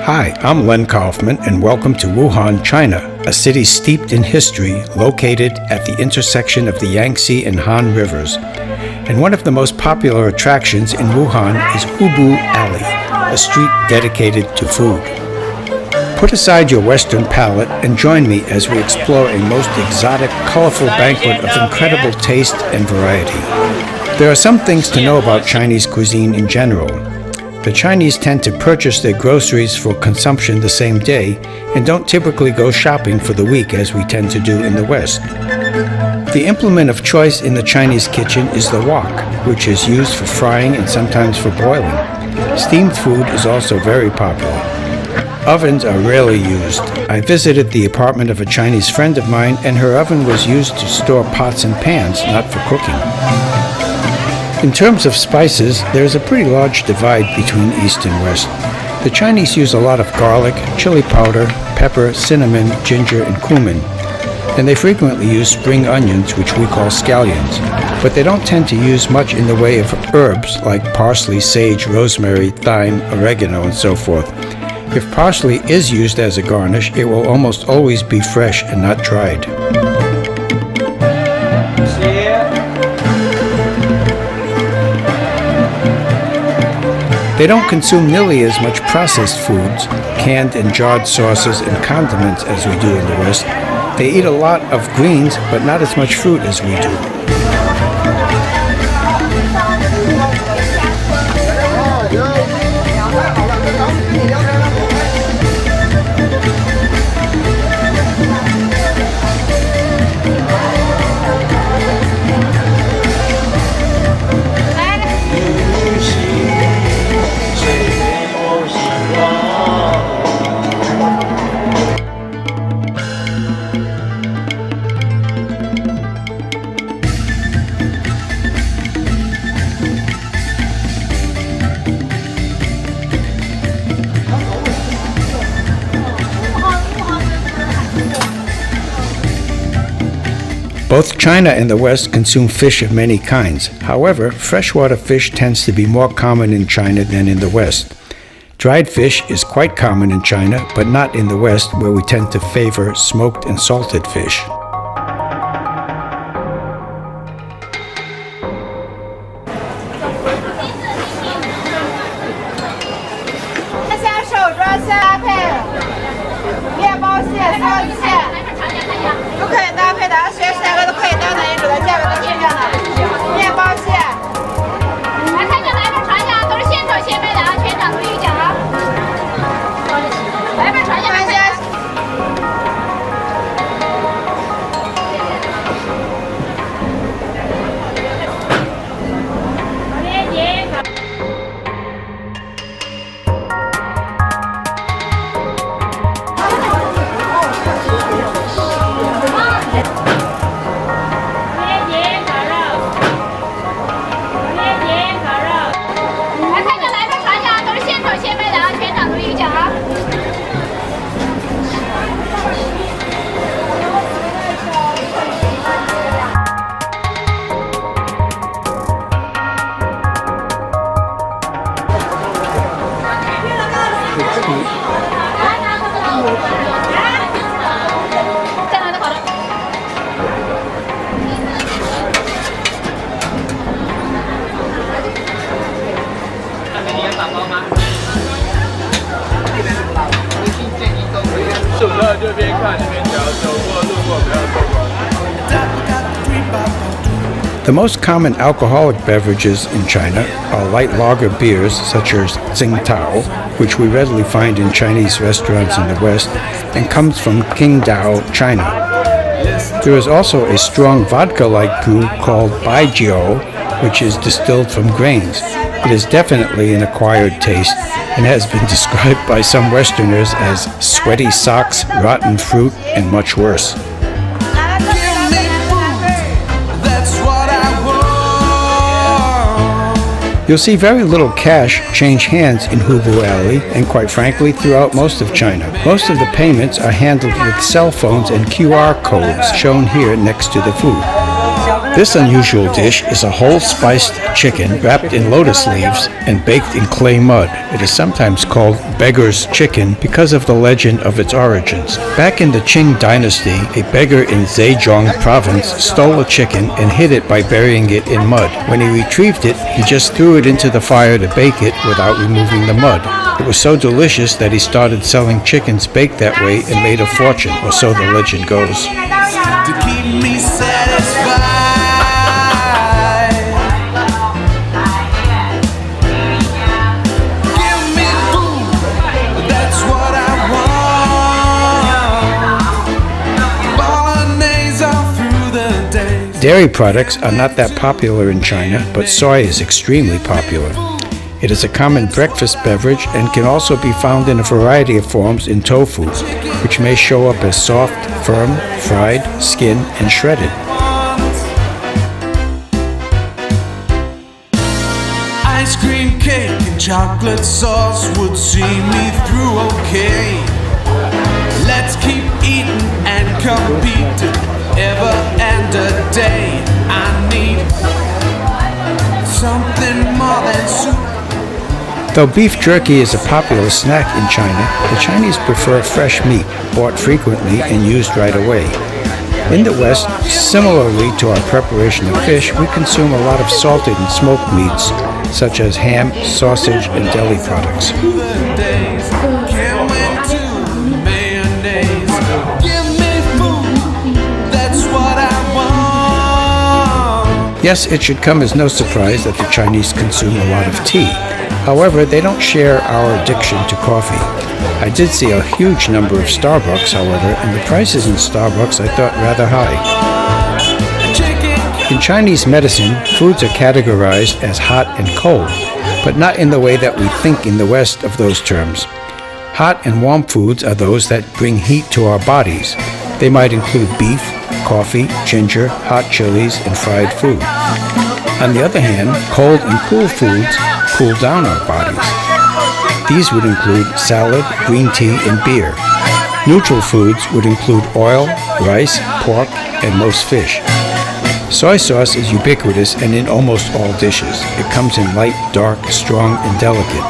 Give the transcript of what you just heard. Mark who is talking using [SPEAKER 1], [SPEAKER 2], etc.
[SPEAKER 1] Hi, I'm Len Kaufman, and welcome to Wuhan, China, a city steeped in history located at the intersection of the Yangtze and Han rivers. And one of the most popular attractions in Wuhan is Hubu Alley, a street dedicated to food. Put aside your Western palate and join me as we explore a most exotic, colorful banquet of incredible taste and variety. There are some things to know about Chinese cuisine in general. The Chinese tend to purchase their groceries for consumption the same day and don't typically go shopping for the week as we tend to do in the West. The implement of choice in the Chinese kitchen is the wok, which is used for frying and sometimes for boiling. Steamed food is also very popular. Ovens are rarely used. I visited the apartment of a Chinese friend of mine, and her oven was used to store pots and pans, not for cooking. In terms of spices, there is a pretty large divide between East and West. The Chinese use a lot of garlic, chili powder, pepper, cinnamon, ginger, and cumin. And they frequently use spring onions, which we call scallions. But they don't tend to use much in the way of herbs like parsley, sage, rosemary, thyme, oregano, and so forth. If parsley is used as a garnish, it will almost always be fresh and not dried. They don't consume nearly as much processed foods, canned and jarred sauces and condiments as we do in the West. They eat a lot of greens, but not as much fruit as we do. Both China and the West consume fish of many kinds. However, freshwater fish tends to be more common in China than in the West. Dried fish is quite common in China, but not in the West, where we tend to favor smoked and salted fish. The most common alcoholic beverages in China are light lager beers such as Tsingtao, which we readily find in Chinese restaurants in the West, and comes from Qingdao, China. There is also a strong vodka-like brew called baijiu, which is distilled from grains. It is definitely an acquired taste and has been described by some Westerners as sweaty socks, rotten fruit, and much worse. You'll see very little cash change hands in Hubu Alley, and quite frankly, throughout most of China. Most of the payments are handled with cell phones and QR codes shown here next to the food. This unusual dish is a whole spiced chicken wrapped in lotus leaves and baked in clay mud. It is sometimes called beggar's chicken because of the legend of its origins. Back in the Qing dynasty, a beggar in Zhejiang province stole a chicken and hid it by burying it in mud. When he retrieved it, he just threw it into the fire to bake it without removing the mud. It was so delicious that he started selling chickens baked that way and made a fortune, or so the legend goes.
[SPEAKER 2] To keep me satisfied. Give me food, that's what I want. Bolognese all through the day.
[SPEAKER 1] Dairy products are not that popular in China, but soy is extremely popular. It is a common breakfast beverage and can also be found in a variety of forms in tofu, which may show up as soft, firm, fried, skinned, and shredded.
[SPEAKER 2] Ice cream cake and chocolate sauce would see me through okay. Let's keep eating and competing ever and a day. I need something more than soup.
[SPEAKER 1] Though beef jerky is a popular snack in China, the Chinese prefer fresh meat, bought frequently and used right away. In the West, similarly to our preparation of fish, we consume a lot of salted and smoked meats, such as ham, sausage, and deli products. Yes, it should come as no surprise that the Chinese consume a lot of tea. However, they don't share our addiction to coffee. I did see a huge number of Starbucks, however, and the prices in Starbucks I thought rather high. In Chinese medicine, foods are categorized as hot and cold, but not in the way that we think in the West of those terms. Hot and warm foods are those that bring heat to our bodies. They might include beef, coffee, ginger, hot chilies, and fried food. On the other hand, cold and cool foods cool down our bodies. These would include salad, green tea, and beer. Neutral foods would include oil, rice, pork, and most fish. Soy sauce is ubiquitous and in almost all dishes. It comes in light, dark, strong, and delicate.